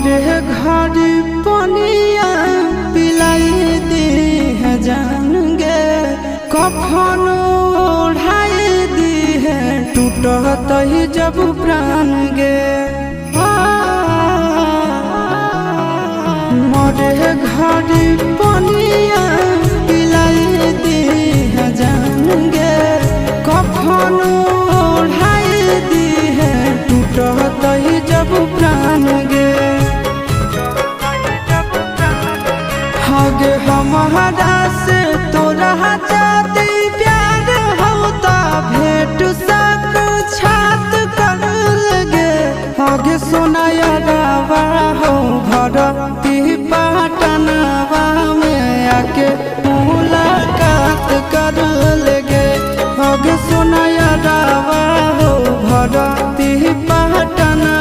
मरे घर पनिया पिलाई दी है जान गे, कफन ओढ़ाई दी है टूटत ही जब प्राण गे। मरे घर पनिया पिलाई दी है जान गे, कफन ओढ़ाई दी है टूटत ही जब प्राण गे। हगे हमारा से तोरा जाती प्यार होता भेंट सक छात कर लगे। हगे सोनाया गावा हो भरती पा